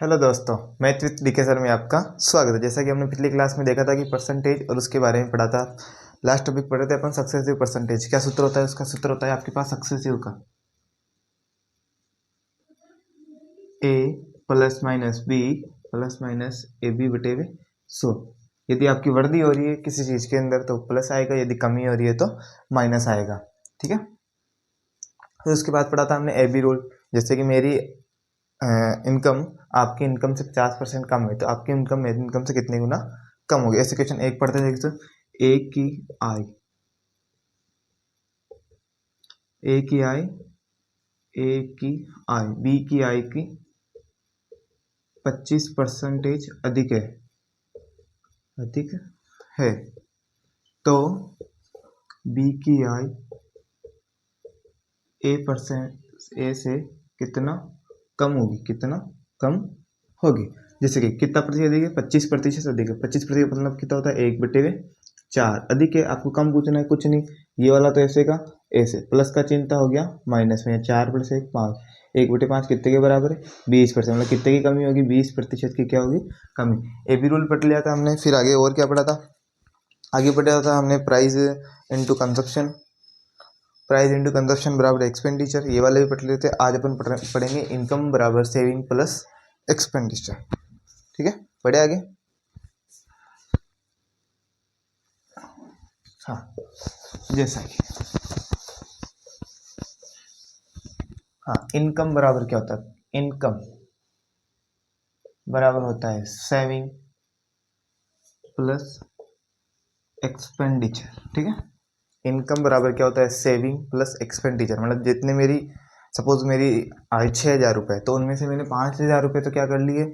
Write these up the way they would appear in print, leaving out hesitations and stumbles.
Hello दोस्तों, math with DK sir में आपका स्वागत है। जैसा कि हमने पिछली क्लास में देखा था कि परसेंटेज और उसके बारे में पढ़ा था। लास्ट टॉपिक पढ़े थे अपन सक्सेसिव परसेंटेज। क्या सूत्र होता है उसका? सूत्र होता है आपके पास सक्सेसिव का a plus minus B plus minus A B बटे में 100। यदि आपकी वृद्धि हो रही है किसी चीज़ के अंदर तो प्लस आएगा, यदि कमी हो रही है तो माइनस आएगा। ठीक है। फिर उसके बाद पढ़ा था हमने ए बी रूल। जैसे कि मेरी इनकम आपकी इनकम से 50% कम है तो आपकी इनकम मेरी इनकम से कितने गुना कम होगी। ऐसे क्वेश्चन एक पढ़ते थे। ए की आई ए की आई ए की आई बी की आई की 25% अधिक है तो बी की आई ए से कितना कम होगी। जैसे कि कितना प्रतिशत अधिक है? 25% अधिक है। 25% मतलब कितना होता है? 1/4 अधिक है। आपको कम पूछना है, कुछ नहीं। ये वाला तो ऐसे का ऐसे प्लस का चिन्ह हो गया माइनस में। 4 + 1 5। 1/5 कितने के बराबर है? 20%। मतलब कितने की कमी होगी? 20% की क्या होगी? कमी। ए बी रूल पढ़ लिया था हमने। फिर आगे और क्या पढ़ा था? आगे पढ़ा था हमने price into consumption. Price into consumption बराबर एक्सपेंडिचर। ये वाले भी पढ़ लेते हैं। आज अपन पढ़ेंगे इनकम बराबर सेविंग प्लस एक्सपेंडिचर। ठीक है, पढ़े आगे। हाँ, जैसा कि हाँ, इनकम बराबर क्या होता है? इनकम बराबर होता है सेविंग प्लस एक्सपेंडिचर। ठीक है। इनकम बराबर क्या होता है? Saving plus expenditure. मतलब जितने मेरी सपोज मेरी आय 6,000 रुपये, तो उनमें से मैंने 5,000 रुपये तो क्या कर लिए?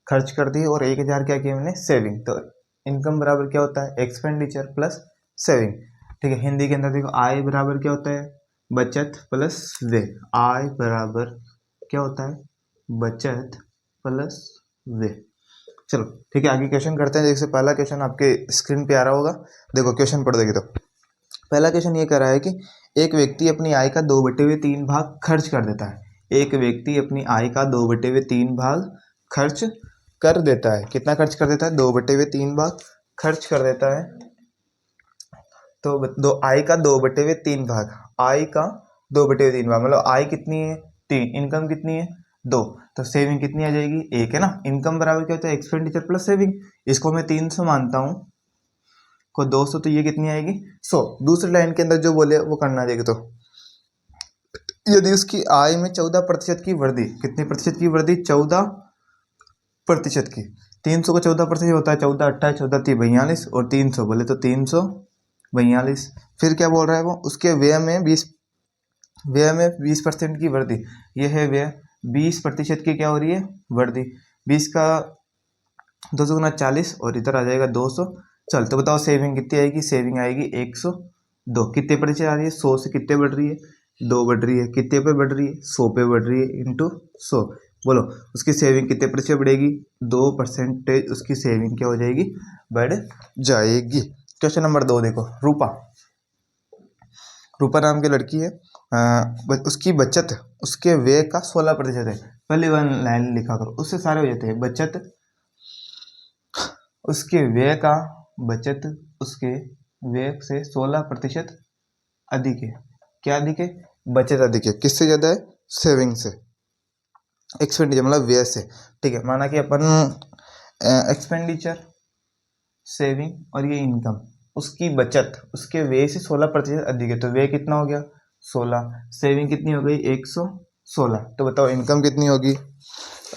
खर्च कर दिए। और 1,000 क्या किया मैंने? सेविंग। तो इनकम बराबर क्या होता है? Expenditure plus saving. ठीक है। हिंदी के अंदर देखो, आय बराबर क्या होता है? बचत प्लस व्यय। आय बराबर क्या होता है? बचत प्लस व्यय। चलो ठीक है, आगे क्वेश्चन करते हैं। जैसे पहला क्वेश्चन आपके स्क्रीन पे आ रहा होगा, देखो क्वेश्चन पढ़ देंगे। तो पहला क्वेश्चन ये कह रहा है कि एक व्यक्ति अपनी आय का 2/3 भाग खर्च कर देता है। एक व्यक्ति अपनी आय का 2/3 भाग खर्च कर देता है। कितना खर्च कर देता है? 2/3 भाग खर्च कर देता है। तो दो आय का 2/3 भाग, आय का 2/3 भाग मतलब आय कितनी है? 3। इनकम कितनी है? 2। तो सेविंग कितनी आ जाएगी? 1 है ना। इनकम बराबर क्या होता है? Expenditure plus saving. इसको मैं 300 मानता हूँ को 200, तो ये कितनी आएगी? 100। दूसरी लाइन के अंदर जो बोले वो करना देगा। तो यदि उसकी आय में 14% की वृद्धि, कितने प्रतिशत की वृद्धि? 14% की। 300 का 14% होता है 14 28 14 30 42, और 300 बोले तो 342। फिर क्या बोल रहा है वो? उसके व्यय में 20% की वृद्धि। यह है व्यय। 20% की क्या हो रही है? वृद्धि। 20 का 200 गुना 40, और इधर आ जाएगा 200। चल तो बताओ सेविंग कितनी आएगी? सेविंग आएगी 102। कितने प्रतिशत आ रही है? 100 से कितने बढ़ रही है? 2 बढ़ रही है। कितने पे बढ़ रही है? 100 पे बढ़ रही है इंटू 100। बोलो उसकी सेविंग कितने प्रतिशत बढ़ेगी? 2% उसकी सेविंग क्या हो जाएगी? बढ़ जाएगी। क्वेश्चन नंबर 2 देखो। रूपा नाम की लड़की है। उसकी बचत उसके व्यय का 16% है। पहले वन लाइन लिखा करो, उससे सारे हो जाते हैं। बचत उसके व्यय का बचत उसके व्यय से 16% अधिक है। क्या अधिक है? बचत अधिक है। किससे ज्यादा है? सेविंग से। एक्सपेंडिचर मतलब व्यय से। ठीक है। माना कि अपन एक्सपेंडिचर, सेविंग और ये इनकम, उसकी बचत उसके व्यय से 16% अधिक है। तो व्यय कितना हो गया? 16। सेविंग कितनी हो गई? 116। तो बताओ इनकम कितनी होगी?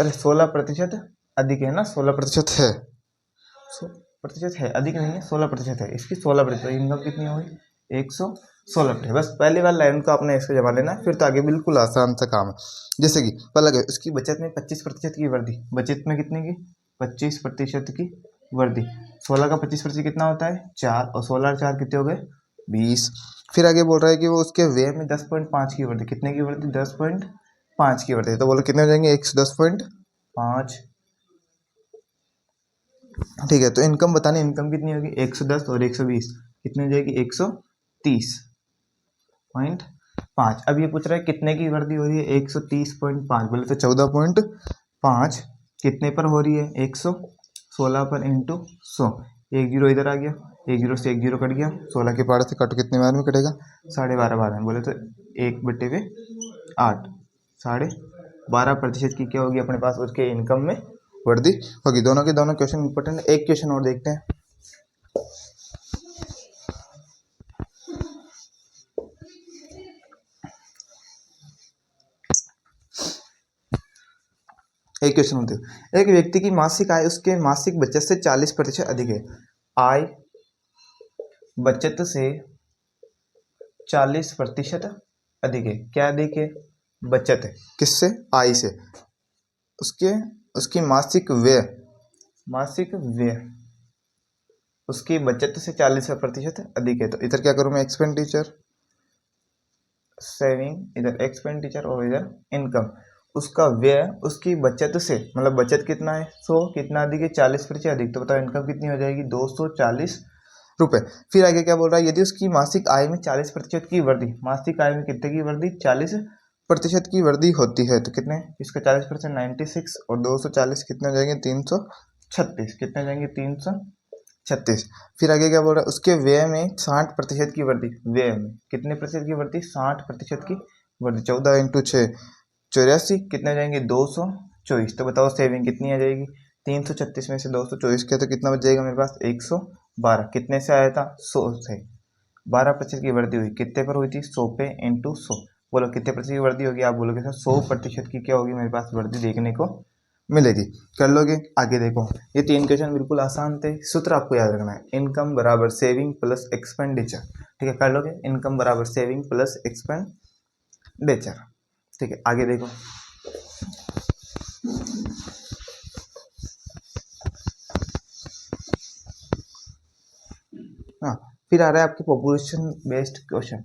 अरे 16% अधिक है ना। 16% है। 100% है, अधिक नहीं है। 16% है इसकी। 16% इनकम कितनी होगी? 116। बस पहली बार लाइन को आपने इसको जमा लेना, फिर तो आगे बिल्कुल आसान सा काम है। जैसे कि पहला उसकी बचत में 25% की वृद्धि। बचत में कितने की? 25% की वृद्धि। 16 का 25% कितना होता है? 4। और 16 और 4 कितने हो गए? 20। फिर आगे बोल रहा है कि वो उसके व्यय में 10.5 की वृद्धि। कितने की वृद्धि? 10.5 की वृद्धि। तो बोलो कितने हो जाएंगे? 110.5। ठीक है। तो इनकम बतानी, इनकम कितनी होगी? 110 और 120 कितनी हो जाएगी? 130.5। अब ये पूछ रहा है कितने की वृद्धि हो रही है? 130.5। बोले तो 14.5 कितने पर हो रही है 100, 16 पर इंटू 100, एक जीरो इधर आ गया, एक जीरो से एक जीरो कट गया, 16 के पार से काटो कितने बार में कटेगा 12.5 बार में, बोले तो 1/8, 12.5% की क्या होगी अपने पास उसके इनकम में वृद्धि होगी। दोनों के दोनों क्वेश्चन इंपॉर्टेंट है। एक क्वेश्चन और देखते हैं। एक क्वेश्चन होते हैं, एक व्यक्ति की मासिक आय उसके मासिक बचत से 40% अधिक है। आय बचत से 40% अधिक है। क्या अधिक है? बचत है। किससे? आय से। उसके उसकी मासिक व्यय उसकी बचत से 40% अधिक है। तो इधर क्या करूं मैं? एक्सपेंडिचर, सेविंग, इधर एक्सपेंडिचर और इधर इनकम। उसका व्यय उसकी बचत से, मतलब बचत कितना है 100, कितना अधिक है 40% अधिक, तो बताओ इनकम कितनी हो जाएगी 240 रुपए। फिर आगे क्या बोल रहा है? यदि उसकी मासिक आय में 40% की वृद्धि, मासिक आय में कितने की वृद्धि? 40% की वृद्धि होती है। तो कितने? इसका 40% 96 और 240 कितने हो जाएंगे? 336। कितने हो जाएंगे? 336। फिर आगे क्या बोल रहा है? उसके व्यय में 60% की वृद्धि। व्यय में कितने प्रतिशत की वृद्धि? 60% की वृद्धि। 14 इंटू 6 84, कितने हो जाएंगे? 224। तो बताओ सेविंग कितनी आ जाएगी? 336 में से 224 किया तो कितना बच जाएगा मेरे पास? 112। कितने से आया था? 100 से। 12% की वृद्धि हुई। कितने पर हुई थी? 100 पे इंटू 100। बोलो कितने प्रतिशत की वृद्धि होगी? आप बोलोगे सर 100% की क्या होगी मेरे पास वृद्धि देखने को मिलेगी। कर लोगे? आगे देखो, ये 3 क्वेश्चन बिल्कुल आसान थे। सूत्र आपको याद रखना है, इनकम बराबर सेविंग प्लस एक्सपेंडिचर। ठीक है, कर लोगे? इनकम बराबर सेविंग प्लस एक्सपेंडिचर। ठीक है, आगे देखो। हाँ, फिर आ रहा है आपके population based question.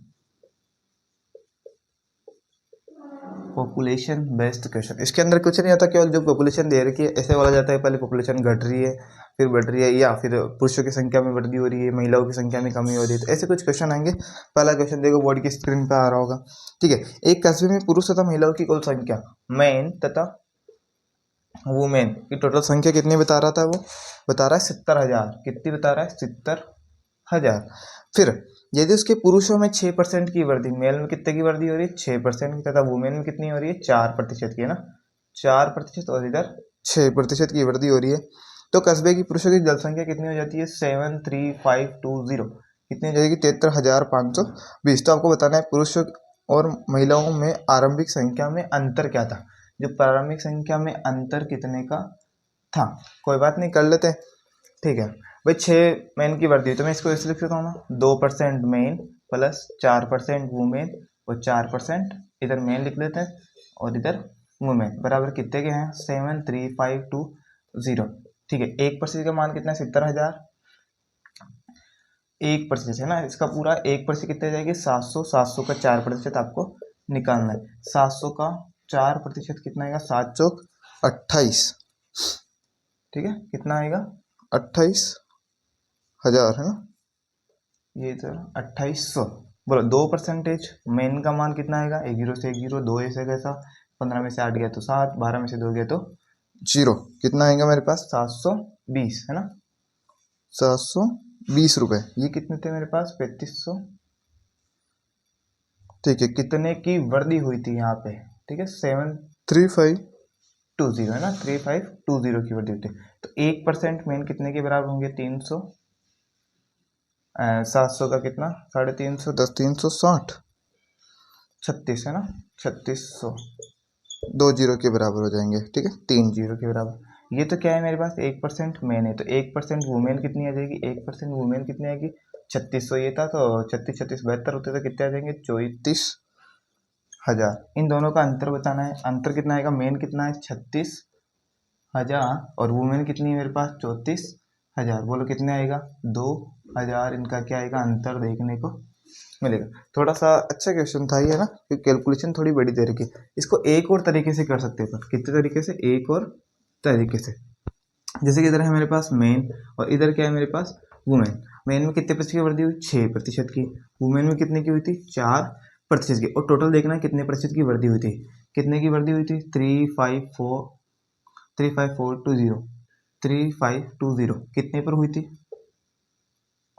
Population based question, इसके अंदर कुछ नहीं आता, केवल जो पॉपुलेशन दे रखी है ऐसे बोला जाता है पहले पॉपुलेशन घट रही है, फिर बढ़ रही है, या फिर पुरुषों की संख्या में वृद्धि हो रही है, महिलाओं की संख्या में कमी हो रही है। तो ऐसे कुछ क्वेश्चन आएंगे। पहला क्वेश्चन देखो, बोर्ड की स्क्रीन पर आ रहा होगा। ठीक है, एक कस्बे में पुरुष तथा महिलाओं की कुल संख्या, मेन तथा वुमेन की टोटल संख्या कितनी बता रहा था? वो बता रहा है 70,000। कितनी बता रहा है? 70,000। फिर यदि उसके पुरुषों में 6% की वृद्धि, मेल में कितने की वृद्धि हो रही है? 6% की, तथा वुमेन में कितनी हो रही है? 4% की, है ना? 4%, और इधर 6% की वृद्धि हो रही है। तो कस्बे की पुरुषों की जनसंख्या कितनी हो जाती है? 73520। कितनी हो जाएगी? 73,520। तो आपको बताना है पुरुषों और महिलाओं में आरंभिक संख्या में अंतर क्या था। जो प्रारंभिक संख्या में अंतर कितने का था? कोई बात नहीं, कर लेते हैं। ठीक है भाई, 6 मेन की वृद्धि, तो मैं इसको ऐसे लिख सकता हूँ ना, 2% मेन प्लस 4% वुमेन और 4% इधर मेन लिख लेते हैं और इधर वुमेन, बराबर कितने के हैं? 73520। ठीक है, 1% का मान कितना है? 70,000। 1% है ना, इसका पूरा 1% कितने जाएगी? 700। 700 का 4% आपको निकालना है। 700 का 4% कितना आएगा? 7 चौक 28। ठीक है, कितना आएगा? 28,000, है ना? ये इधर 2800। बोलो 2%, मेन का मान कितना आएगा? 1 जीरो से 1 जीरो, 2 ऐसे कैसा, 15 में से 8 गया तो 7, 12 में से 2 गया तो 0। कितना आएगा मेरे पास? 720, है ना? 720 रुपए। ये कितने थे मेरे पास? 3500। ठीक है, कितने की वृद्धि हुई थी यहाँ पे? ठीक है, 73520, है ना? 3520 की वृद्धि होती है। तो 1% मेन कितने के बराबर होंगे? 300। 700 का कितना? 350, 10 360, 36, है ना? 3600, 2 जीरो के बराबर हो जाएंगे। ठीक है, 3 जीरो के बराबर। ये तो क्या है मेरे पास? 1% मेन है, तो 1% वुमेन कितनी आ जाएगी? 1% वुमेन कितनी आएगी? 3600 ये था, तो 36 36 72 होते तो कितने आ जाएंगे? 34,000। इन दोनों का अंतर बताना है। अंतर कितना आएगा? मेन कितना है? 36,000 और वुमेन कितनी है मेरे पास? 34,000। बोलो कितने आएगा? 2,000। इनका क्या आएगा? अंतर देखने को मिलेगा। थोड़ा सा अच्छा क्वेश्चन था ये ना, क्योंकि कैलकुलेशन थोड़ी बड़ी दे रखी है। इसको एक और तरीके से कर सकते हैं। कितने तरीके से? एक और तरीके से। जैसे कि इधर है मेरे पास मेन और इधर क्या है मेरे पास? वुमेन। मेन में कितने प्रतिशत की वृद्धि हुई? 6% की। वुमेन में कितने की हुई थी? 4% की। और टोटल देखना कितने प्रतिशत की वृद्धि हुई थी? कितने की वृद्धि हुई थी? 354 35420 3520 कितने पर हुई थी?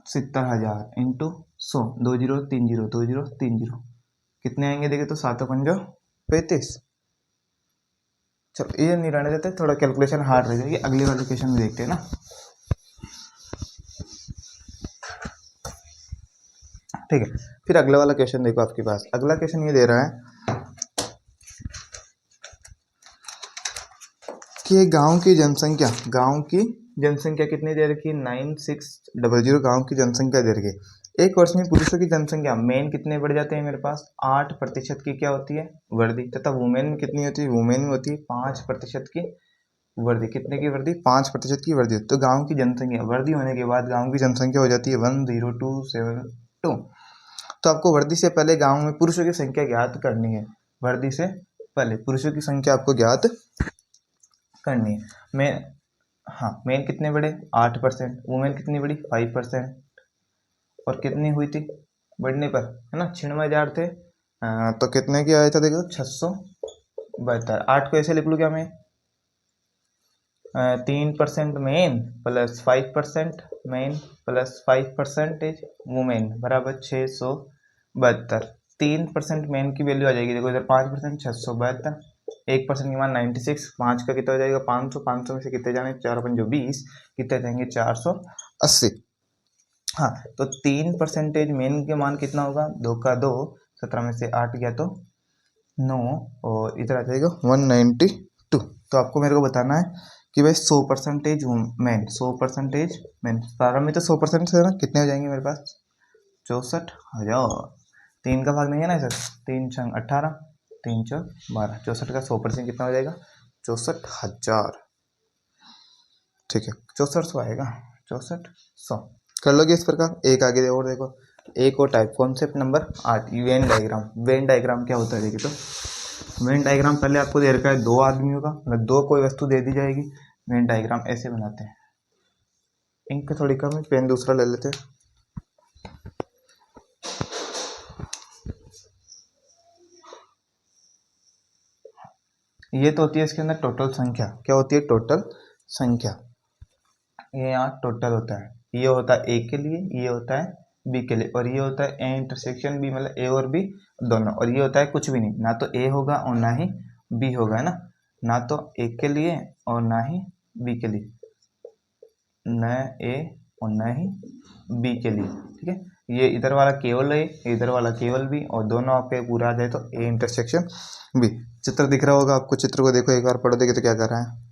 70,000 इंटू 100, 2030 कितने आएंगे देखिए तो 7×5 = 35। चलो ये नहीं रहने देते, थोड़ा कैलकुलेशन हार्ड रह जाएगी, अगले वाले क्वेश्चन में देखते हैं ना। ठीक है, फिर अगला वाला क्वेश्चन देखो आपके पास। अगला क्वेश्चन ये दे रहा है कि गांव की जनसंख्या कितनी दे रखी है? 9600 गांव की जनसंख्या दे रखी है। एक वर्ष में पुरुषों की जनसंख्या मेन कितने बढ़ जाते हैं मेरे पास? 8% की क्या होती है? वृद्धि। तथा वुमेन में कितनी होती है? वुमेन में होती है 5% की वृद्धि। कितने की वृद्धि? 5% की वृद्धि। तो गांव की जनसंख्या वृद्धि होने के बाद गांव की जनसंख्या हो जाती है 10272। तो आपको वृद्धि से पहले गांव में पुरुषों की संख्या ज्ञात करनी है। वृद्धि से पहले पुरुषों की संख्या आपको ज्ञात करनी है। मेन कितने बढ़े? 8%। वुमेन कितनी बढ़ी? 5%। और कितनी हुई थी बढ़ने पर? है ना, 96,000 थे। तो कितने की आया था देखो? 672। 8 को ऐसे लिख लूँ क्या मैं? 3% main plus 5% main plus 5% women बराबर 672। 3% मेन की वैल्यू आ जाएगी देखो इधर 5%, 672। 1% की मान 96। 5 का कितना हो जाएगा? 500। 500 में से कितने जाने? 4×5 = 20। कितने जाएंगे? 480। हाँ, तो 3% मेन के मान कितना होगा? 2 का 2, 17 में से 8 गया तो 9, और इधर आ जाएगा 192। तो आपको मेरे को बताना है कि भाई 100% मैन, 100% मैन। 17 में तो 100% है ना, कितने हो जाएंगे मेरे पास? 64,000। 3 का भाग नहीं है ना सर? 3 छंग 18, 3 चौक 12। 64 का 100% कितना हो जाएगा? 64,000। ठीक है, 6400 आएगा। 6400 कर लोगे इस प्रकार। एक आगे और देखो, एक और type, concept number 8, Venn diagram. Venn diagram क्या होता है देखिए तो वेन डायग्राम पहले आपको दे रखा है 2 आदमियों का, मतलब 2 कोई वस्तु दे दी जाएगी। वेन डायग्राम ऐसे बनाते हैं। इंक थोड़ी कम है, पेन दूसरा ले लेते हैं। ये तो होती है इसके अंदर टोटल संख्या। क्या होती है? टोटल संख्या। ये यहाँ टोटल होता है। ये होता है ए के लिए, ये होता है बी के लिए, और ये होता है ए इंटरसेक्शन बी, मतलब ए और बी दोनों। और ये होता है कुछ भी नहीं, ना तो ए होगा और ना ही बी होगा, है ना तो ए के लिए और ना ही बी के लिए, न ए और न ही बी के लिए। ठीक है, ये इधर वाला केवल ए, इधर वाला केवल बी, और दोनों आपके पूरा आ जाए तो ए इंटरसेक्शन बी। चित्र दिख रहा होगा आपको, चित्र को देखो एक बार, पढ़ो देखिए तो क्या कर रहा है।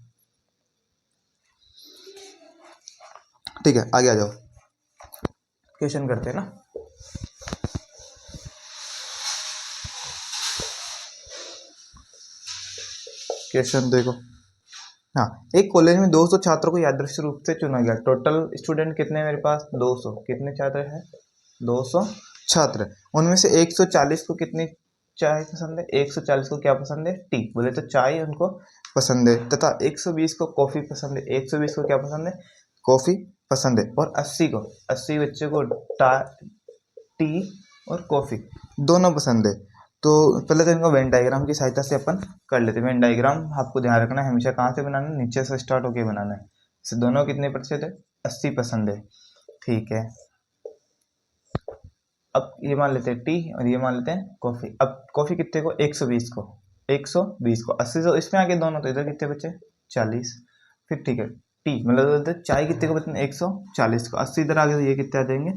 ठीक है, आगे आ जाओ, क्वेश्चन करते हैं ना। क्वेश्चन देखो। हाँ, एक कॉलेज में 200 छात्रों को यादृच्छिक रूप से चुना गया। टोटल स्टूडेंट कितने मेरे पास? 200। कितने छात्र हैं? 200 छात्र। उनमें से 140 को कितनी चाय पसंद है? 140 को क्या पसंद है? टी। बोले तो चाय उनको पसंद है। तथा 120 को कॉफी पसंद है। 120 को क्या पसंद है? कॉफी पसंद है। और 80 बच्चे को टी और कॉफी दोनों पसंद है। तो पहले तो इनको वेन डायग्राम की सहायता से अपन कर लेते हैं। वेन डायग्राम आपको ध्यान रखना है हमेशा कहाँ से बनाना है? नीचे से स्टार्ट होके बनाना है। इसे दोनों कितने प्रतिशत है? 80% है। ठीक है, अब ये मान लेते हैं टी और ये मान लेते हैं कॉफी। अब कॉफी कितने को? 120 को, 120 को 80 तो इसमें आगे दोनों, तो इधर कितने बचे? 40। फिर ठीक है, टी मतलब चाय कितने को बचते? 140 को। 80 इधर आगे तो ये कितने आ जाएंगे?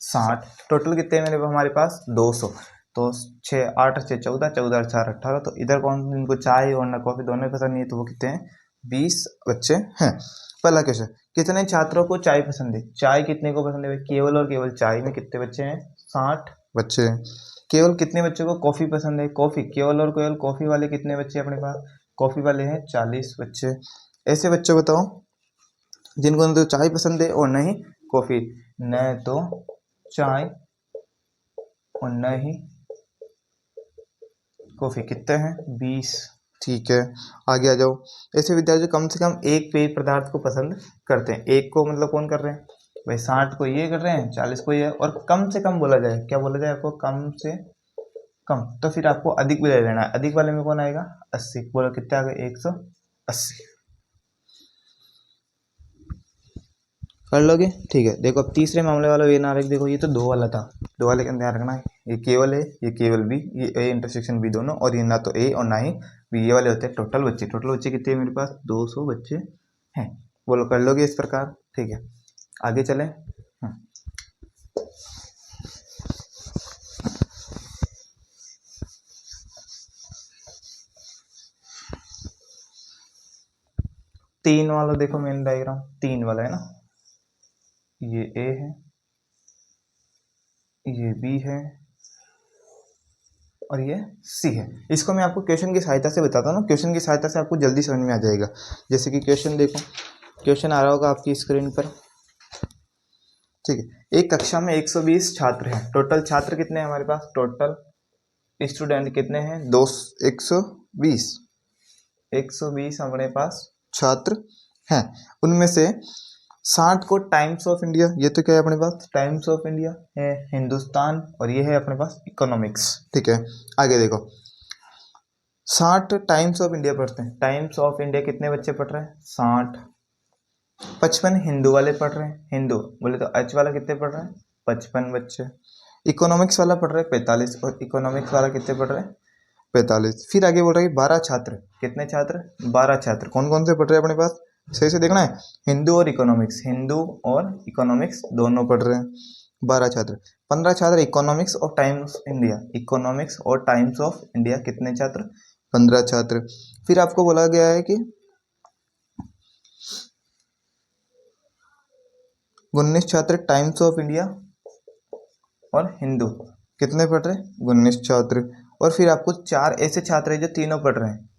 60। टोटल कितने मेरे हमारे पास? 200। तो 6 8 6 14, 14 4 18। तो इधर कौन, इनको चाय और ना कॉफी दोनों ही पसंद नहीं है, तो वो कितने हैं? 20 बच्चे हैं। पहला क्वेश्चन, कितने छात्रों को चाय पसंद है? चाय कितने को पसंद है? केवल और केवल चाय में कितने बच्चे हैं? 60 बच्चे हैं। केवल कितने बच्चों को कॉफी पसंद है? कॉफी, केवल और केवल कॉफी वाले कितने बच्चे अपने पास? कॉफी वाले हैं 40 बच्चे। ऐसे बच्चे बताओ जिनको न तो चाय पसंद है और न ही कॉफी। न तो चाय और न ही कॉफी। कितने हैं? 20। ठीक है, आगे आ जाओ। ऐसे विद्यार्थी कम से कम एक पेय पदार्थ को पसंद करते हैं। एक को मतलब कौन कर रहे हैं भाई? 60 को ये कर रहे हैं, 40 को ये, और कम से कम बोला जाए, क्या बोला जाए आपको? कम से कम। तो फिर आपको अधिक भी ले लेना है। अधिक वाले में कौन आएगा? 80। बोलो कितने आ गए? 180। कर लोगे, ठीक है। देखो अब तीसरे मामले वाला वेन आरेख देखो, ये तो दो वाला था, दो वाले का ध्यान रखना है, ये केवल ए ये केवल बी, ये ए इंटरसेक्शन बी दोनों, और ये ना तो ए और ना ही बी, ये वाले होते हैं टोटल बच्चे। टोटल बच्चे कितने हैं मेरे पास, 200 बच्चे हैं। बोलो कर लोगे इस प्रकार, ठीक है। आगे चले। 3 वाला देखो मेन डायग्राम, 3 वाला है ना, ये ए है, ये बी है और ये सी है। इसको मैं आपको क्वेश्चन की सहायता से बताता हूँ ना, क्वेश्चन की सहायता से आपको जल्दी समझ में आ जाएगा। जैसे कि क्वेश्चन देखो, क्वेश्चन आ रहा होगा आपकी स्क्रीन पर, ठीक है। एक कक्षा में 120 छात्र हैं, टोटल छात्र कितने हैं हमारे पास, टोटल स्टूडेंट कितने हैं, 120 हमारे पास छात्र हैं। उनमें से 60 को टाइम्स ऑफ इंडिया, ये तो क्या है अपने पास, टाइम्स ऑफ इंडिया है, हिंदुस्तान, और ये है अपने पास इकोनॉमिक्स, ठीक है। आगे देखो, 60 टाइम्स ऑफ इंडिया पढ़ते हैं, टाइम्स ऑफ इंडिया कितने बच्चे पढ़ रहे हैं, 60। 55 हिंदू वाले पढ़ रहे हैं, हिंदू बोले तो एच वाला कितने पढ़ रहे हैं, 55 बच्चे। इकोनॉमिक्स वाला पढ़ रहे हैं 45, और इकोनॉमिक्स वाला कितने पढ़ रहे हैं, 45। फिर आगे बोल रहा है 12 छात्र, कितने छात्र, 12 छात्र। कौन कौन से पढ़ रहे हैं अपने पास, सही से देखना है, हिंदू और इकोनॉमिक्स, हिंदू और इकोनॉमिक्स दोनों पढ़ रहे हैं, 12 छात्र। 15 छात्र इकोनॉमिक्स और टाइम्स इंडिया, इकोनॉमिक्स और टाइम्स ऑफ इंडिया कितने छात्र, 15 छात्र। फिर आपको बोला गया है कि 19 छात्र टाइम्स ऑफ इंडिया और हिंदू कितने पढ़ रहे हैं, 19 छात्र। और फिर आपको 4 ऐसे छात्र हैं जो तीनों पढ़ रहे हैं,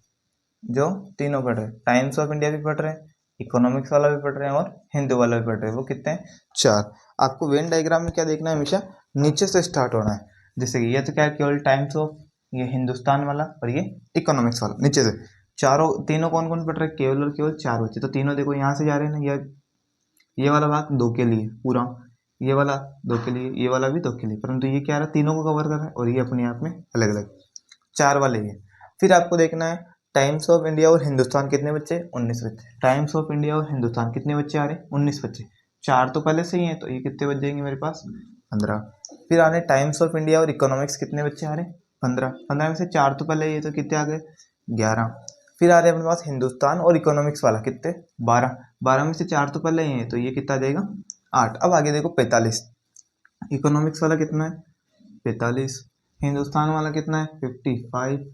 जो तीनों पढ़ रहे हैं, टाइम्स ऑफ इंडिया भी पढ़ रहे हैं, इकोनॉमिक्स वाला भी पढ़ रहे हैं और हिंदू वाला भी पढ़ रहे हैं, वो कितने हैं, 4। आपको वेन डायग्राम में क्या देखना है, हमेशा नीचे से स्टार्ट होना है। जैसे कि ये तो क्या है, केवल टाइम्स ऑफ, ये हिंदुस्तान वाला और ये इकोनॉमिक्स वाला, नीचे से चारों, तीनों कौन कौन पढ़ रहे हैं, केवल और केवल 4 बच्चे। तो तीनों देखो यहाँ से जा रहे हैं ना, ये वाला भाग 2 के लिए पूरा, ये वाला 2 के लिए, ये वाला भी 2 के लिए, परंतु ये क्या रहा, तीनों को कवर कर रहा है, और ये अपने आप में अलग अलग 4 वाले ये। फिर आपको देखना है टाइम्स ऑफ इंडिया और हिंदुस्तान कितने बच्चे, 19 बच्चे। टाइम्स ऑफ इंडिया और हिंदुस्तान कितने बच्चे आ रहे हैं, 19 बच्चे। 4 तो पहले से ही हैं, तो ये कितने बच जाएंगे मेरे पास, 15। फिर आ रहे टाइम्स ऑफ इंडिया और इकोनॉमिक्स, कितने बच्चे आ रहे हैं, 15। 15 में से 4 तो पहले, ये तो कितने आ गए, 11। फिर आ रहे हैं अपने पास हिंदुस्तान और इकोनॉमिक्स वाला, कितने, 12। 12 में से 4 तो पहले ही है, तो ये कितना आ जाएगा, 8। अब आगे देखो 45, इकोनॉमिक्स वाला कितना है, 45। हिंदुस्तान वाला कितना है, 55।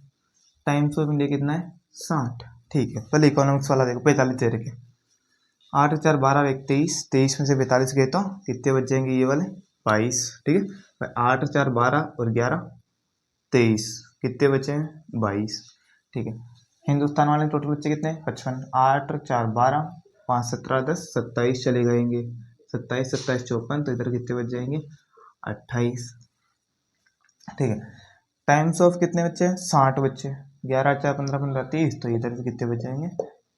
टाइम्स ऑफ इंडिया कितना है, 60। ठीक है, पहले इकोनॉमिक्स वाला देखो, 45 दे रखे, 8 4 12 23, 23 में से 45 गए तो कितने बच जाएंगे, ये वाले 22, ठीक है। 8 4 12 और 11 23, कितने बचे हैं, 22, ठीक है। हिंदुस्तान वाले टोटल बच्चे कितने हैं, 55। 8 4 12, 5 17 10 27 चले जाएंगे, 27 27 54, तो इधर कितने बच जाएंगे, 28, ठीक है। टाइम्स ऑफ कितने बच्चे हैं, 60 बच्चे, 11 4 15 15 30, तो इधर से कितने बच जाएंगे,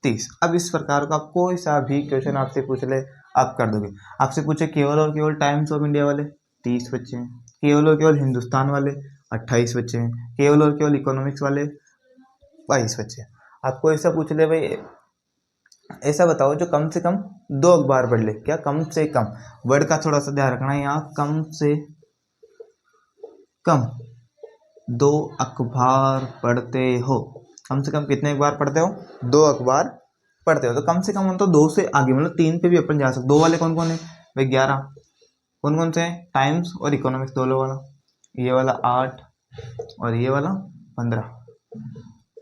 30। अब इस प्रकार का कोई सा भी क्वेश्चन आपसे पूछ ले, आप कर दोगे। आपसे पूछे केवल और केवल टाइम्स ऑफ इंडिया वाले, 30 बच्चे हैं। केवल और केवल हिंदुस्तान वाले, 28 बच्चे हैं। केवल और केवल इकोनॉमिक्स वाले, 22 बच्चे। आपको ऐसा पूछ ले भाई, ऐसा बताओ जो कम से कम 2 अखबार पढ़ ले, क्या कम से कम, वर्ड का थोड़ा सा ध्यान रखना है यहाँ, कम से कम 2 अखबार पढ़ते हो। कम से कम कितने अखबार पढ़ते हो, 2 अखबार पढ़ते हो। तो कम से कम तो 2 से आगे, मतलब 3 पे भी अपन जा सकते। 2 वाले कौन कौन है भाई, 11। कौन कौन से हैं, टाइम्स और इकोनॉमिक्स दोनों वाला, ये वाला 8 और ये वाला 15।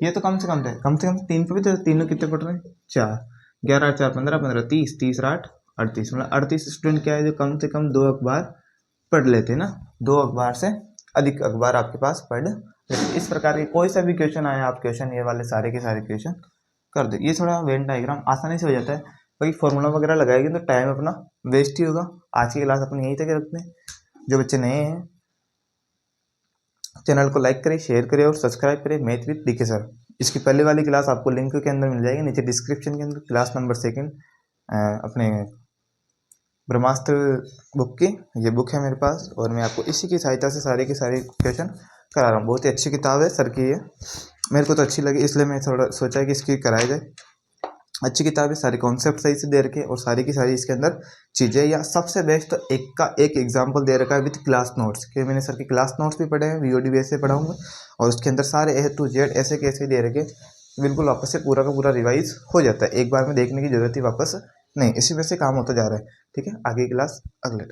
ये तो कम से कम थे, कम से कम 3 पे भी तो, तीनों कितने पढ़ रहे हैं, 4। 11 4 15 15 30, 30 8 38, मतलब 38 स्टूडेंट क्या है जो कम से कम 2 अखबार पढ़ लेते हैं ना, 2 अखबार से अधिक अखबार आपके पास पढ़ लेते। इस प्रकार के कोई सा भी क्वेश्चन आए, आप क्वेश्चन ये वाले सारे के सारे क्वेश्चन कर दो। ये थोड़ा वेन डायग्राम आसानी से हो जाता है, बाकी फॉर्मूला वगैरह लगाएगी तो टाइम अपना वेस्ट ही होगा। आज की क्लास अपन यहीं तक रखते हैं। जो बच्चे नए हैं चैनल को लाइक करें, शेयर करें और सब्सक्राइब करें मैथ विद डीके सर। इसकी पहले वाली क्लास आपको लिंक के अंदर मिल जाएगी, नीचे डिस्क्रिप्शन के अंदर, क्लास नंबर 2 अपने ब्रह्मास्त्र बुक की ये बुक है मेरे पास, और मैं आपको इसी की सहायता से सारे के सारे क्वेश्चन करा रहा हूँ। बहुत ही अच्छी किताब है सर की, ये मेरे को तो अच्छी लगी, इसलिए मैं थोड़ा सोचा कि इसकी कराई जाए। अच्छी किताब है, सारे कॉन्सेप्ट सही से दे रखे और सारी की सारी इसके अंदर चीज़ें, या सबसे बेस्ट तो एक का एक एग्जाम्पल दे रखा है विद क्लास नोट्स, कि मैंने सर के क्लास नोट्स भी पढ़े हैं, वीओडी भी ऐसे पढ़ाऊंगा और उसके अंदर सारे ए टू जेड ऐसे कैसे दे रखे, बिल्कुल वापस से पूरा का पूरा रिवाइज हो जाता है, एक बार में देखने की जरूरत ही वापस नहीं, इसी में से काम होता जा रहा है। ठीक है, आगे क्लास अगले